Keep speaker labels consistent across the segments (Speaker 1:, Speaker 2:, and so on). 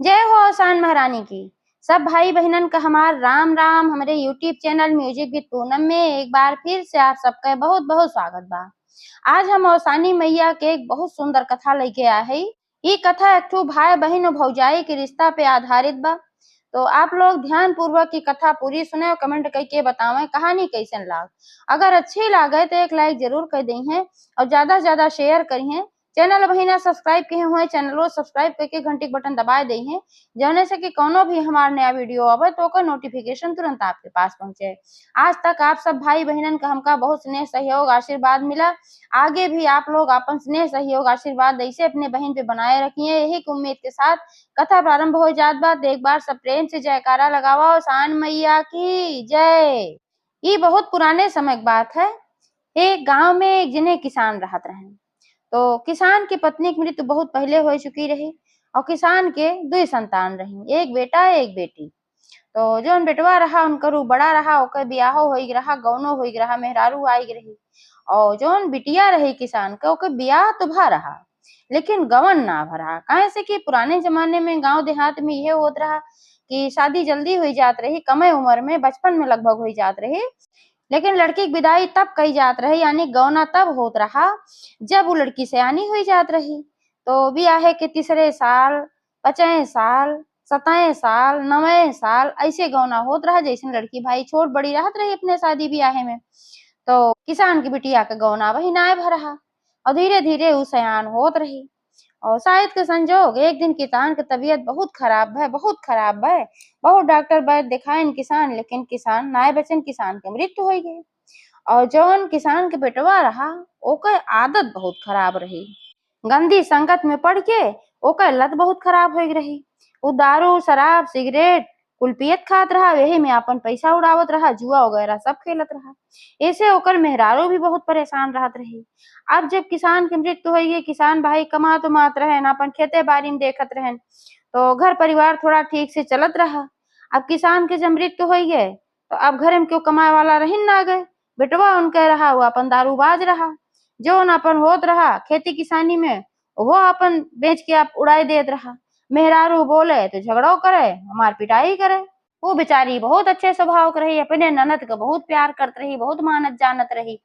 Speaker 1: जय हो आसान महारानी की। सब भाई बहनन का हमार राम राम। हमारे YouTube channel music with Poonam में एक बार फिर से आप सबका बहुत बहुत स्वागत बा। आज हम औसानी मैया के एक बहुत सुंदर कथा लेके आए हैं। ये कथा एक ठो भाई बहन और भौजाई के रिश्ता पे आधारित बा। तो आप लोग ध्यान पूर्वक की कथा पूरी सुने और कमेंट करके बतावें कहानी कैसन लाग। अगर अच्छी लागे तो एक लाइक जरूर कर दें और ज्यादा से ज्यादा शेयर करिए। चैनल अभी ना सब्सक्राइब किए हुए चैनल सब्सक्राइब करके घंटी बटन दबा दे हैं जौने से कि कोनो भी हमारा नया वीडियो आवे तो ओकर नोटिफिकेशन तुरंत आपके पास पहुंचे। आज तक आप सब भाई बहनन का हमका बहुत स्नेह सहयोग आशीर्वाद मिला। आगे भी आप लोग अपन स्नेह सहयोग आशीर्वाद ऐसे अपने बहन पे बनाए रखिए। यही उम्मीद के साथ कथा प्रारंभ हो जात बा। एक बार सब प्रेम से जयकारा लगावा सान मैया की जय। ये बहुत पुराने समय की बात है। एक गांव में एक जने किसान रहत रहे। तो किसान की पत्नी की मृत्यु बहुत पहले हो चुकी रही और किसान के दो संतान रही, एक बेटा एक बेटी। तो जो बेटवा रहा उनकर बड़ा रहा, ओकर बियाह हो रहा, गौनो हो रहा, मेहरारू आई रही। और जो बिटिया रही किसान का ओकर बियाह तो भा रहा लेकिन गवन ना भरा। काहे से कि पुराने जमाने में गांव देहात में यह होत रहा कि शादी जल्दी हो जात रही, कम उम्र में, बचपन में लगभग हो जात रही। लेकिन लड़की की विदाई तब कही जात रही, यानी गौना तब होत रहा जब वो लड़की सयानी हुई जात रही। तो ब्याह के तीसरे साल, 5 साल, 7 साल, 9 साल ऐसे गौना होत रहा। जैसे लड़की भाई छोट बड़ी रहत रही अपने शादी ब्याह में। तो किसान की बिटिया का गौना वही नाय भरा और धीरे धीरे वो सयान होत रही। और शायद के संजोग एक दिन किसान की तबीयत बहुत खराब है, बहुत खराब है। बहुत डॉक्टर वैद्य दिखाइन किसान, लेकिन किसान नाय बचन, किसान की मृत्यु हो गई। और जौन किसान के बेटवा रहा ओकर आदत बहुत खराब रही। गंदी संगत में पड़ के ओकर लत बहुत खराब हो रही। वो दारू शराब सिगरेट कुल पियत खात रहा, वही में अपन पैसा उड़ावत रहा, जुआ वगैरह सब खेलत रहा। ऐसे ओकर मेहरारू भी बहुत परेशान रहत रही। अब जब किसान की मृत्यु हो गई, किसान भाई कमात उमात रहन, अपन खेते बाड़ी में देखत रहन, तो घर परिवार थोड़ा ठीक से चलत रहा। अब किसान के जब मृत्यु हो गए तो अब घर में क्यों कमाए वाला रही ना गए। बेटवा उनके रहा वो अपन दारूबाज रहा। जो अपन होत रहा खेती किसानी में वो अपन बेच के आप उड़ाई देत रहा। मेहरारू बोले तो झगड़ो करे, मार पिटाई करे। वो बेचारी बहुत अच्छे स्वभाव की रही, अपने ननद का बहुत प्यार करत रही, बहुत मानत जानत रही।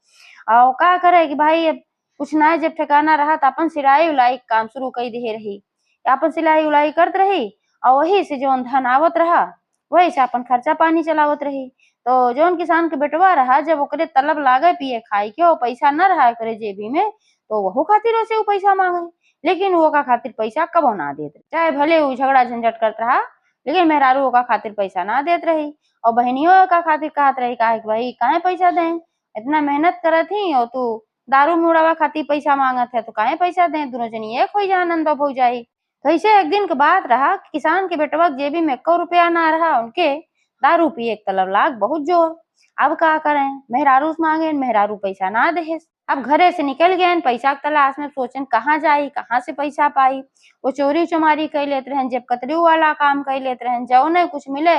Speaker 1: और का करे कि भाई अब कुछ ना जब ठिकाना रहा तो अपन सिलाई उलाई काम शुरू कर दे रही। अपन सिलाई उलाई करत रही और वही से जो धन आवत रहा वही से अपन खर्चा पानी चलावत रही। तो जौन किसान के बेटवा रहा जब ओकरे तलब लागे पिए खाई के और पैसा न रहा करे जेबी में, तो वहू खातिर से वो पैसा मांगे। लेकिन वो का खातिर पैसा कबो ना देत, चाहे भले वो झगड़ा झंझट करत रहा, लेकिन मेहरारू का खातिर पैसा ना देत रही। और बहनियों का खातिर कहत रही का भाई काहे पैसा दें, इतना मेहनत करत ही और तू दारू मुड़ावा खातिर पैसा मांगत है तो काहे पैसा दें, दोनों जनी एक हो जा नंदो भौजाई। तो ऐसे एक दिन के बात रहा कि किसान के बेटवा जेबी में 1 रुपया ना रहा, उनके दारू पिए के तलब लाग बहुत जोर। अब का करें, मेहरारू से मांगे, मेहरारू पैसा ना दे। अब घरे से निकल गए पैसा के तलाश में, सोचन कहाँ जाई, कहाँ से पैसा पाई। वो चोरी चमारी कर लेते रहन, जेब कतरी वाला काम कर लेते रहन, जौने कुछ मिले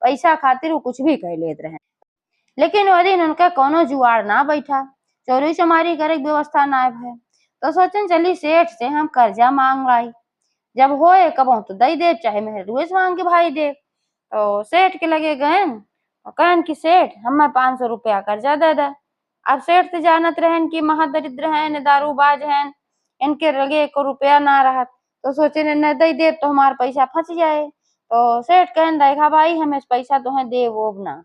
Speaker 1: पैसा खातिर वो कुछ भी कर लेते रहन। लेकिन वो दिन उनका कोनो जुआड़ ना बैठा, चोरी चमारी करे के व्यवस्था ना है। तो सोचन चली सेठ से हम कर्जा मांग लाई, जब होए कबो तो दई दे, चाहे मेहरुए से मांग के भाई दे। तो सेठ के लगे गहन और कहन कि सेठ हमें 500 रुपया कर्जा दे दे। अब सेठ से जानत रहन कि महादरिद्र हैं, दारूबाज हैं, इनके लगे 1 रुपया ना रहा। तो सोचे न दई दे तो हमारा पैसा फंस जाए। तो सेठ कहन देखा भाई हमें पैसा तुम्हें दे वो ना,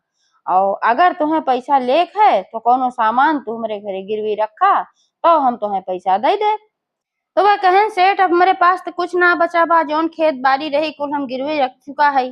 Speaker 1: और अगर तुम्हें पैसा लेक है तो कोनो सामान तुम्हारे घरे गिरवी रखा तो हम तुम्हें पैसा दे दे। तो वह कहन सेठ अब हमारे पास तो कुछ ना बचा बा, जौन खेत बाड़ी रही कुल हम गिरवी रख चुका है।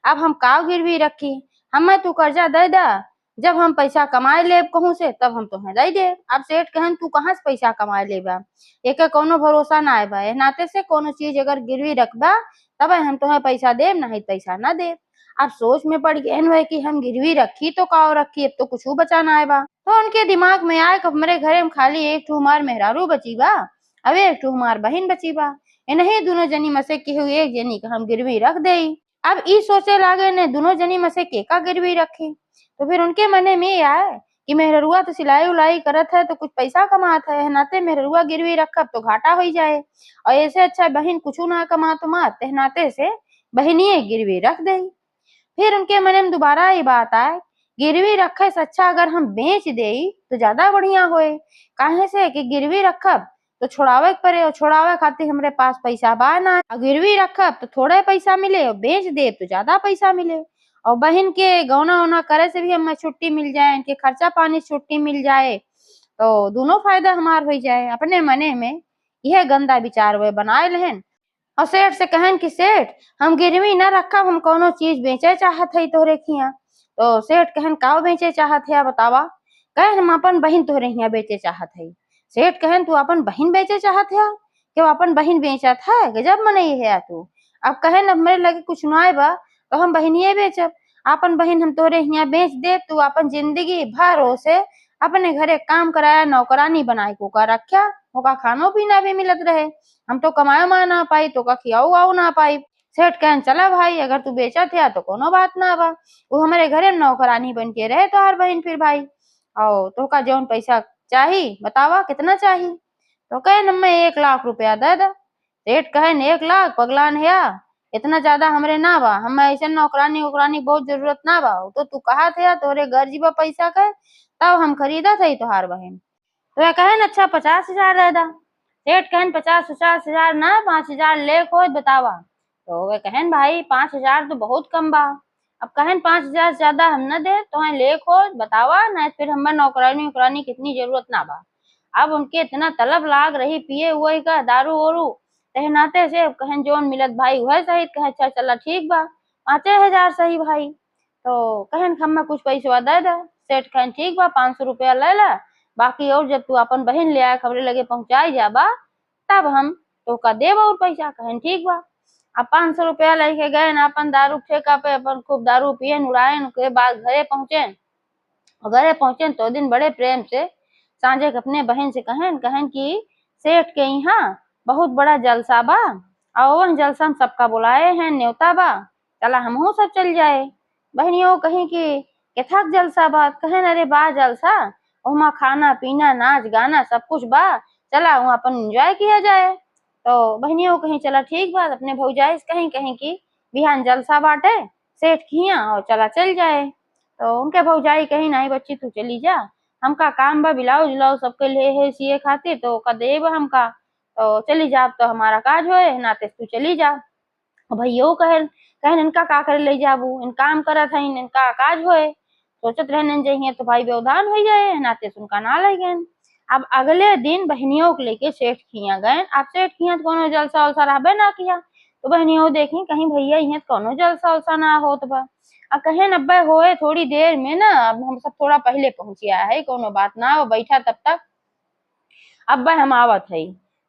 Speaker 1: अब हम काव गिरवी रखी, हमें तू कर्जा दे दा, जब हम पैसा कमाए ले कहूँ से तब हम तुम्हें दे दे। अब सेठ कहन तू कहाँ से पैसा कमाए ले बा, एक कोनो भरोसा ना है बा, नाते से कोनो चीज अगर गिरवी रखबा तब हम तुम्हें पैसा दे, नहीं पैसा ना दे। अब सोच में पड़ गए हुए कि हम गिरवी रखी तो काव रखी, अब तो कुछ बचाना है बा। तो उनके दिमाग में आए कि हमारे घरे में खाली एक ठू हमार मेहरारू बची बा, अब एक ठू हमार बहन बची बा, इन्हीं दोनों जनी में से केहू एक जनी का हम गिरवी रख दे। अब ई सोचे लागे ने दोनों जनी में से के का गिरवी रखे। तो फिर उनके मने में आए कि मेहरुआ तो सिलाई उलाई करत है तो कुछ पैसा कमात है, नाते मेहरुआ गिरवी रखब तो घाटा हो जाए, और ऐसे अच्छा बहन कुछ ना कमात मात नाते से बहनिए गिरवी रख दई। फिर उनके मन में दोबारा ये बात आए, गिरवी रखे से अच्छा अगर हम बेच देई तो ज्यादा बढ़िया होए। काहे से कि गिरवी रखब तो छोड़ावे के पड़े और छोड़ावे खातिर हमरे पास पैसा बा ना। गिरवी रखब तो थोड़े पैसा मिले और बेच दे तो ज्यादा पैसा मिले। और बहन के गौना वौना करे से भी हमें छुट्टी मिल जाए, इनके खर्चा पानी से छुट्टी मिल जाए, तो दोनों फायदा हमार हो जाए। अपने मने में यह गंदा विचार वे बनाए लेहन। और सेठ से कहन कि सेठ हम गिरवी न रखब, हम कोनो चीज बेचे चाहत है तोहरे खिया। तो सेठ कहन का बेचे चाहत है बतावा। कहन हम अपन बहन तोहरे हिया बेचे चाहत है। सेठ कहन तू अपन बहन बेचे चाहत है, क्यों अपन बहन बेचत है, गजब मनई है तू। अब कहन अब मेरे लगे कुछ ना बा तो हम बहनिये बेचब। अपन बहन हम तोहरे हिया बेच दे, तू अपन जिंदगी भर से अपने घरे काम कराया नौकरानी बनाए को का रखा, ओका खानो पीना भी मिलत रहे, हम तो कमाए मा ना पाई तो का खियाऊ आऊ ना पाई। सेठ कहन चला भाई अगर तू बेचत है तो कोनो बात ना बा, वो हमारे घरे नौकरानी बन के रहे तो हर बहन फिर भाई। और तो का जौन पैसा चाही बतावा कितना चाही। तो कहन मैं 1 लाख रुपया दे दा। सेठ कहन 1 लाख पगलान है, इतना ज्यादा हमरे ना बा, हमें ऐसे नौकरानी वोकरानी बहुत जरूरत ना बा। तो तू कहा थे तोरे घर जीवा पैसा के तब हम खरीदा थे तोहार बहन। तो वह कहन अच्छा 50,000 दे दा। सेठ कहन 50,000 ना 5,000 ले खोज बतावा। तो वह कहन भाई 5,000 तो बहुत कम बा। अब कहन 5,000 से ज्यादा हम न दे तो ले खोज बतावा, नहीं फिर हमें नौकरानी वोकरानी कितनी जरूरत ना बा। अब उनके इतना तलब लाग रही पिए हुए का दारू वारू तहनाते से कहन जोन मिलत भाई वह सही। कहे अच्छा चला ठीक बा 5,000 सही भाई। तो कहन हमें कुछ पैसा दे दे। सेठ कहन ठीक बा 500 रुपया ले ला, बाकी और जब तू अपन बहन ले आए खबरे लगे पहुंचाई जाबा तब हम तो का देब और पैसा। कहन ठीक बा। अब 500 रुपया लेके गए न अपन दारू ठेका पे अपन खूब दारू पिए उड़ाए, के बाद घरे पहुंचे। घरे पहुंचे तो दिन बड़े प्रेम से सांझे अपने बहन से कहन कि सेठ के यहाँ बहुत बड़ा जलसा बा और वह जलसा में सबका बुलाए हैं न्योता बा, चला हमहू सब चल जाए। बहनियों कहीं कि केथक जलसा बा। कहन अरे बा जलसा, वहाँ खाना पीना नाच गाना सब कुछ बा, चला वहाँ अपन एंजॉय किया जाए। तो बहनियों कहीं चला ठीक बा, अपने भौजाई से कहीं कि बिहान जलसा बाटे सेठ खिया और चला चल जाए। तो उनके भौजाई कहीं नहीं बच्ची तू चली जा, हमका काम बा ब्लाउज उलाउज सबके लिए है सिए खातिर तो का देब हमका, तो चली जा तो हमारा काज होए नाते तू चली जा। भैया कहन कहन इनका का करे ले जाबू, इन काम करत है इनका काज होए, सोचत रहने जइए तो भाई व्यवधान हो जाए नाते सुनका ना ले गए। अब अगले दिन बहनियों को लेके सेठ खिया गए। अब सेठ खिया तो कोनो जलसा वलसा रहबे ना किया, तो बहनियों देखी कहीं भैया यहाँ कोनो जलसा वलसा ना होत बा। अब कहन अब्बे होए थोड़ी देर में ना, अब हम सब थोड़ा पहले पहुंचिया है कोनो बात ना, वो बैठा तब तक अब्बे हम आवत है।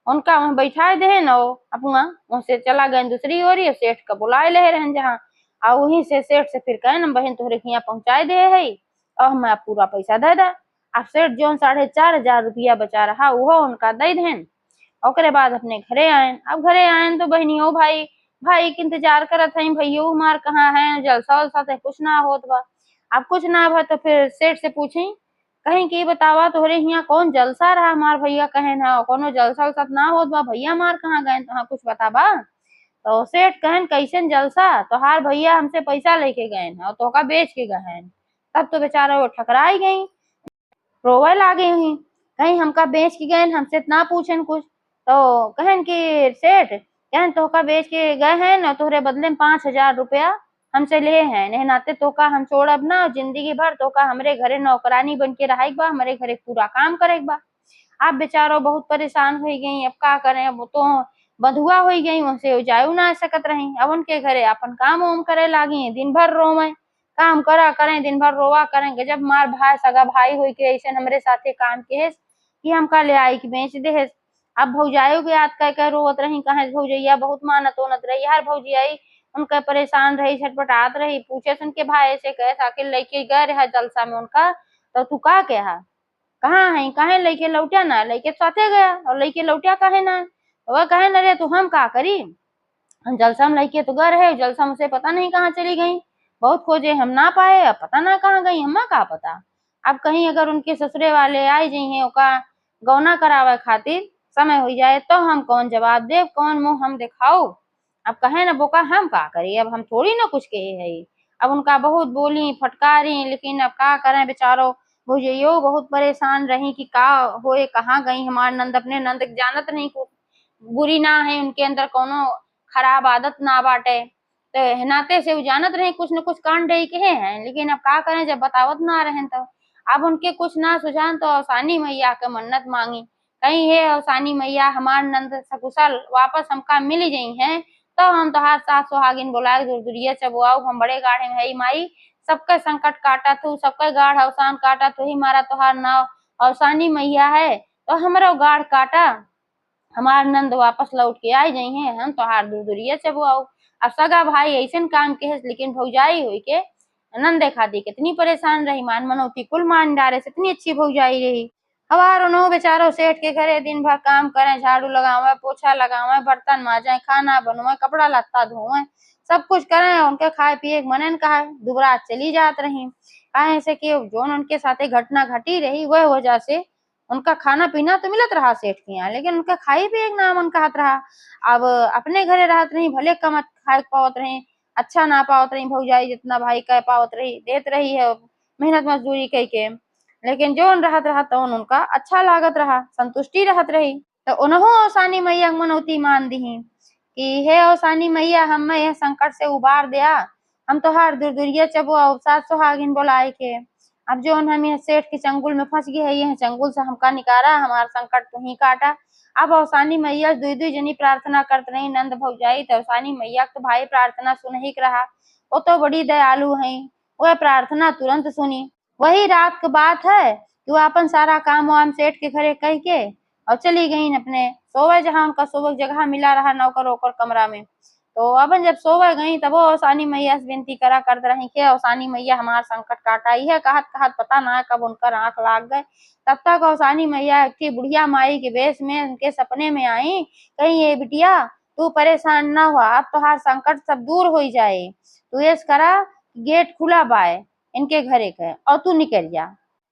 Speaker 1: उनका वहाँ बैठा दे न अपना वहाँ से चला गए दूसरी ओर, सेठ का बुलाए ले रहन जहाँ। और वहीं से सेठ से फिर कहन बहन तोहरे यहाँ पहुंचाए दे है और हमें पूरा पैसा दे दा। अब सेठ जो 4,500 रुपया बचा रहा वो उनका दे देन। ओकरे बाद अपने घरे आयन। अब घरे आयन तो बहनियों भाई भाई के इंतजार करत हई, भैयो हमार कहाँ है, जलसा वलसा तो कुछ ना होत बा। अब कुछ ना बा तो फिर सेठ से पूछी कहीं की बतावा तोहरे यहाँ कौन जलसा रहा हमार भैया कहन है, कोनो जलसा वलसा ना होत बा, भैया हमार कहाँ गए तो कुछ बताबा। तो सेठ कहन कैसन जलसा, तोहार भैया हमसे पैसा लेके गए हैं और तोका बेच के गए हैं। तब तो बेचारा वो ठकराई गई, रोवे लागे हुई, कहीं हमका बेच के गए हमसे ना पूछन कुछ। तो कहन कि सेठ कहन तोका बेच के गए हैं न, तोहरे बदले में 5,000 रुपया हमसे ले हैं, नहीं नाते तोका हम छोड़ब ना जिंदगी भर, तोका हमरे घरे नौकरानी बन के रहे बा, हमारे घरे पूरा काम करे बा। आप बेचारो बहुत परेशान हो गई, अब का करें, अब तो बधुआ हो गई उनसे जायू ना सकत रही। अब उनके घरे अपन काम वाम करे लागी, दिन भर रोवे काम करा करें, दिन भर रोवा करें। गजब मार भाई सगा भाई हुई के ऐसे हमरे साथे काम के है कि हमका ले आई कि बेच दे है। अब भौजाइयों के याद कह रोवत रही, कहे भौजैया बहुत मानत ओनत रही, हर भौजियाई उनका परेशान रही छटपटात रही, पूछे सुन के भाई ऐसे कहे आखिर लेके गए रहे जलसा में उनका, तो तू का कहा कहाँ है, कहे लेके लौटा ना, लेके साथे गया और लेके लौटा कहे ना। तो वह कहे न रे तू हम का करी, हम जलसा में लेके तो गए रहे, जलसा में से पता नहीं कहाँ चली गई, बहुत खोजे हम ना पाए, अब पता ना कहाँ गई, हमें का पता। अब कहीं अगर उनके ससुरे वाले आई जाइए ओका गौना करावे खातिर समय हो जाए तो हम कौन जवाब दे, कौन मुंह हम दिखाऊ। अब कहे ना बोका हम का करी, अब हम थोड़ी ना कुछ कहे है। अब उनका बहुत बोली फटकारी, लेकिन अब का करें बेचारो भौजैयो बहुत परेशान रही कि का होए कहाँ गई हमार नंद। अपने नंद के जानत नहीं को बुरी ना है, उनके अंदर कोनो खराब आदत ना बाटे, तो नाते से वो जानत रहे कुछ न कुछ कांड डे के हैं। लेकिन अब का करें जब बतावत ना रहे तो अब उनके कुछ ना सुझान तो अवसानी मैया के मन्नत मांगी, कहीं हे अवसानी मैया हमार नंद सकुशल वापस हमका मिल गई हैं, तो हम तोहार साथ सुहागिन बुलाए दूर दूरिये चबुआऊ हम बड़े गाढ़े में माई। सबके संकट काटा तू, सबके गाढ़ अवसान काटा तू ही मारा तोहार नाव अवसानी मैया है, तो हमरो गाढ़ काटा हमार नंद वापस लौट के आई जाइ हैं, हम तोहार दूर दूरिये चबुआऊ। अब सगा भाई ऐसन काम के है, लेकिन भौजाई हुई के नंदे खाती कितनी परेशान रही, मान मनौती कुल मान डारे से इतनी अच्छी भौजाई रही। हमार उन्हों बेचारो सेठ के घरे दिन भर काम करें, झाड़ू लगावे पोछा लगावे बर्तन माजे खाना बनवाए कपड़ा लत्ता धोवे सब कुछ करें, उनके खाए पिए मनन कहा दुबरा चली जात रही। काहे से कि जो उनके साथे घटना घटी रही वह वजह से उनका खाना पीना तो मिलत रहा सेठ के यहाँ, लेकिन उनका खाई पिए ना मन कहत रहा। अब अपने घरे रहत रही भले कम खाए पावत रही, अच्छा ना पावत रही भौजाई जितना भाई कह पावत रही देत रही है मेहनत मजदूरी कह के, लेकिन जोन रहत रहा तो उनका अच्छा लागत रहा संतुष्टि रहत रही। तो उन्हों अवसानी मैया मनौती मान दी कि हे अवसानी मैया हम यह संकट से उबार दिया, हम तोहार दूर दूरिये चबो अवसाद सुहागिन बोलाए के। अब जो हम यह सेठ के चंगुल में फंस गए है, यह चंगुल से हमका निकारा हमार संकट तो ही काटा। अब अवसानी मैया दुई दुई जनी प्रार्थना करत रही नंद भौजाई, तो अवसानी मैया तो भाई प्रार्थना सुन ही रहा, वो तो बड़ी दयालु है, वह प्रार्थना तुरंत सुनी। वही रात की बात है कि वो अपन सारा काम वाम सेठ के घरे कह के और चली गई अपने सोवे, जहाँ उनका सोवे जगह मिला रहा नौकर ओकर कमरा में। तो अपन जब सोवे गई तब वो अवसानी मैया से विनती करा करत रही कि अवसानी मैया हमार संकट काटाई है, कहत कहत पता ना कब उनकर आंख लाग गए। तब तक अवसानी मैया एक बुढ़िया माई के वेश में उनके सपने में आई, कहीं ये बिटिया तू परेशान ना हुआ, अब तुहार संकट सब दूर हो जाए, तू ऐस करा गेट खुला बाय इनके घरे के और तू निकल जा।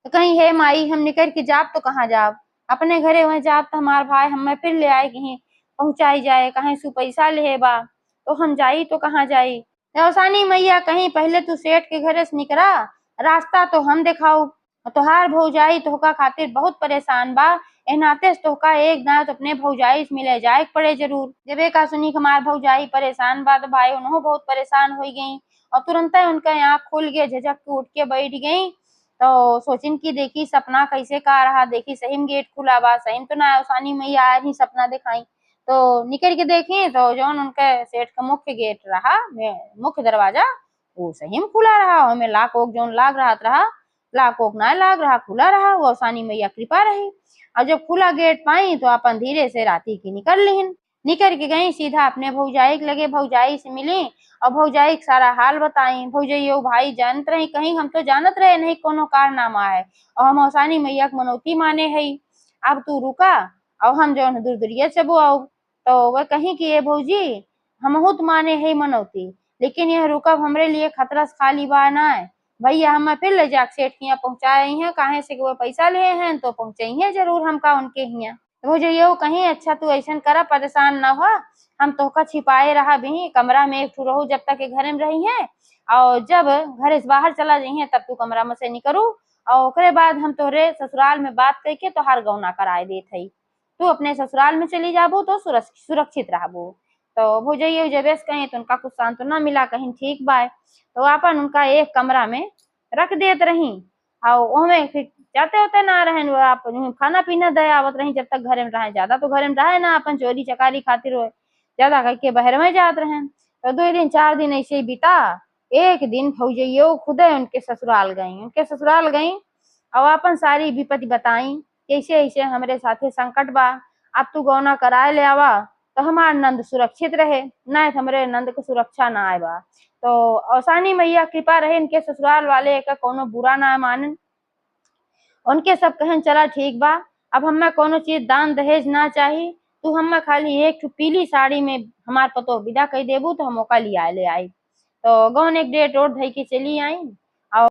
Speaker 1: तो कहीं हे माई हम निकल के जाब तो कहाँ जाब, अपने घरे वहीं जाब तो हमार भाई हमें फिर ले आए कहीं पहुंचाई जाए, कहीं सु पैसा ले बा तो हम जाई तो कहाँ जाई। अवसानी मैया कहीं पहले तू सेठ के घरे से निकला, रास्ता तो हम दिखाऊ, तोहार भौजाई तोहका खातिर बहुत परेशान बा, ए नाते से तोहका एक ना तो अपने भौजाई से मिले जाए पड़े जरूर। जब एक सुनी हमार भौजाई परेशान बा तो भाई उन्हों बहुत परेशान हो गई और तुरंत ही उनका आँख खुल गया, झझक के उठ के बैठ गई। तो सोचिन की देखी सपना कैसे का रहा, देखी सही में गेट खुला बा, सही में तो ना अवसानी मैया आए ही सपना दिखाई। तो निकल के देखी तो जौन उनके सेठ का मुख्य गेट रहा मुख्य दरवाजा वो सही में खुला रहा, हमें लाख ओक जौन लाग रहा लाख ओक ना लाग रहा खुला रहा, वो अवसानी मैया कृपा रही। और जब खुला गेट पाई तो अपन धीरे से राती की निकल लीन, निकल के गई सीधा अपने भौजाई के लगे, भौजाई से मिली और भौजाई सारा हाल बताई। भौजैयो भाई जानत रही कहीं हम तो जानत रहे नहीं कोनो कारनामा है और हम अवसानी मैया के मनौती माने है, अब तू रुका और हम जो दूर दूरिये चबो आओ। तो वह कहीं कि ये भौजी हमहू तो माने है मनौती, लेकिन यह रुकब हमरे लिए खतरा से खाली बा ना है, भैया हम फिर ले जा सेठ के यहाँ पहुँचाए हैं, काहे से कि वो पैसा ले हैं तो पहुँचाइए जरूर हमका उनके यहाँ। तो भौजैयो कहीं अच्छा तू ऐसा करा परेशान ना हुआ, हम तोहका छिपाए रहा भी कमरा में एक ठू रहू जब तक के घर में रही है, और जब घर से बाहर चला जाइए तब तू कमरा में से निकलू और ओकरे बाद हम तोहरे ससुराल में बात करके तोहार गौना कराए देत हई, तू अपने ससुराल में चली जाबू तो सुरक्षित रहबू। तो भौजैया जब ऐसे कहीं तो उनका कुछ सांत्वना मिला, कहीं ठीक बा, तो अपन उनका एक कमरा में रख देत रही और ओमे फिर जाते होते ना रहन, वो आप खाना पीना दे आवत रही जब तक घरे में रहे, ज्यादा तो घरे में रहे ना अपन चोरी चकारी खातिर हो ज्यादा करके बहर में जात रहे। तो 2 दिन 4 दिन ऐसे ही बीता, एक दिन भौजैयो खुदे उनके ससुराल गई और अपन सारी विपत्ति बताई, कैसे ऐसे हमरे साथे संकट बा, अब तू गौना कराए ले आवा तो हमार नंद सुरक्षित रहे, ना हमरे नंद को सुरक्षा ना आए बा। तो अवसानी मैया कृपा रहे इनके ससुराल वाले का कोनो बुरा ना मानन, उनके सब कहन चला ठीक बा, अब हमें कोनो चीज दान दहेज ना चाहिए, तू हमें खाली एक पीली साड़ी में हमार पतो विदा कही देबू तो हम ओका लिया ले आई। तो गौन एक डेट और धई के चली आई और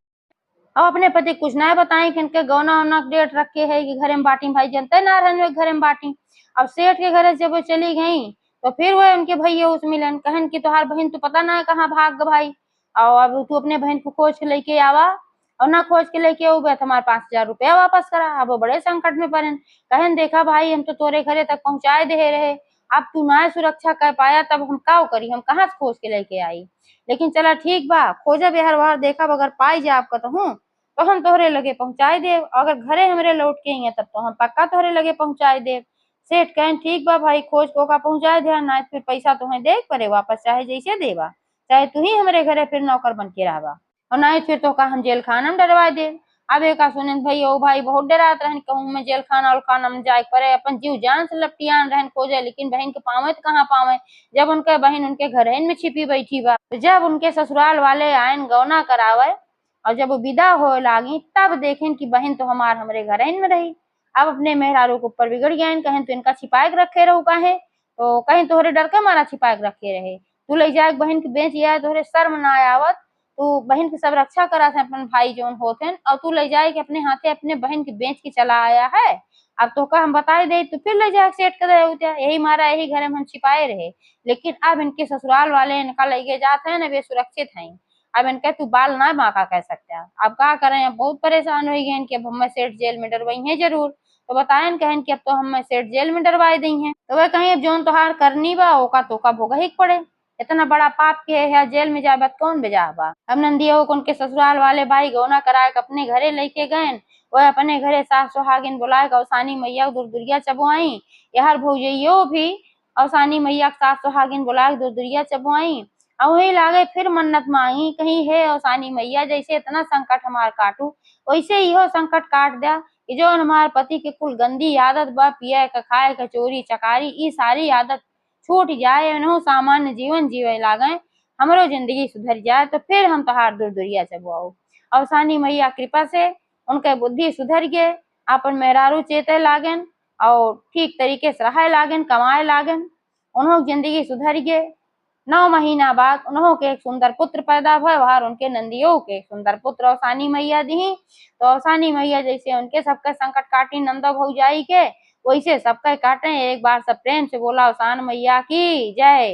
Speaker 1: अपने पति कुछ ना बताई कि इनके गौना वौना डेट रखे है कि घरे में बाटी, भाई जनते ना रहने घरे में बाटी। अब सेठ के घरे जब वो चली गई तो फिर वह उनके भैया उस मिलन कहन की तोहार बहन तो पता ना कहाँ भाग ग भाई, और अब तू अपने बहन को खोज के लेके आवा, और ना खोज के लेके आऊ हमारे 5,000 रुपया वापस करा। अब वो बड़े संकट में पड़े, कहन देखा भाई हम तो तोरे घरे तक पहुंचाए दे रहे, अब तू ना सुरक्षा कर पाया तब हम का करी, हम कहाँ से खोज के लेके आई। लेकिन चला ठीक बा, खोजा बिहार बाहर देखा अगर पाई जा आपका तो हम तोहरे लगे पहुंचाए दे, अगर घरे हमरे लौट के आई तब तो हम पक्का तोहरे लगे पहुंचाए दे। सेठ कहन ठीक बा भाई, खोज को का पहुंचाए दे, ना फिर पैसा तुम्हें दे पड़े वापस, चाहे जैसे देवा, चाहे तू ही हमारे घरे फिर नौकर बन के रहबा, और ना फिर तो का हम जेल खाना में डरवा दे। अब एक सुने भाई ओ भाई बहुत डरात रहन, कहूँ मैं जेल खाना उल खाना में जाए पड़े, अपन जीव जान से लपटियान रहन खोजे, लेकिन बहन के पावे तो कहाँ पावे, जब उनके बहन उनके घर में छिपी बैठी बा। तो जब उनके ससुराल वाले आयन गौना करावे और जब वो विदा हो लागी तब देखें कि बहन तो हमारे घर में रही। अब अपने मेहरारू के ऊपर बिगड़ गए, कहें तो इनका छिपाए के रखे रहू काहे, तो कहीं तोहरे डर के मारा छिपाए के रखे रहे, तू ले जाए बहन के बेच आए तोहरे शर्म ना आवत, तू बहन की सब रक्षा करा थे अपन भाई जोन होते हैं, और तू ले जाए कि अपने हाथे अपने बहन की बेच के चला आया है। अब तो का हम बताए दे तो फिर ले जाए सेट कर दे, यही मारा यही घर में हम छिपाए रहे, लेकिन अब इनके ससुराल वाले इनका लेके जाते हैं ना वे सुरक्षित हैं। अब इनके तू बाल ना बांका कह सकते हैं, अब क्या करें, अब बहुत परेशान हो गए इनके, अब हम सेठ जेल में डरवाई है जरूर, तो बताए कहन कि अब तो हम सेठ जेल में डरवाई दी हैं, तो वह कहीं अब जोन तोहार करनी बा ओका तो का भोगा ही पड़े, इतना बड़ा पाप के है जेल में जाए कौन बेजा बा। अब नंदिया को उनके ससुराल वाले भाई गौना करा के अपने घरे लेके गए, वह अपने घरे सास सुहागिन बुलाए अवसानी मैया दुर्दुरिया चबुआई, यार भौजइयो भी अवसानी मैया सास सुहागिन बुलाए दुर्दुरिया चबुआई, और वही लागे फिर मन्नत मांगी कहीं है अवसानी मैया जैसे इतना संकट हमार काटू वैसे इहो संकट काट दिया कि जो हमारे पति के कुल गंदी आदत बा पिए का खाए का चोरी चकारी ई सारी आदत छूट जाए, उन्हों सामान्य जीवन जीवे लागे, हमरो जिंदगी सुधर जाए, तो फिर हम तोहार दुर्दुरिया चबुआऊ। अवसानी मैया कृपा से उनके बुद्धि सुधर गए, अपन मेहरारू चेते लागन और ठीक तरीके से रहे लागन कमाए लागन, उन्हों जिंदगी सुधर गए। 9 महीना बाद उन्हों के एक सुंदर पुत्र पैदा भय, वहां उनके नंदियों के सुंदर पुत्र अवसानी मैया दी, तो अवसानी मैया जैसे उनके सबके संकट काटी नंदा भौजाई के, वैसे सबके काटे। एक बार सब प्रेम से बोला अवसान मैया की जय।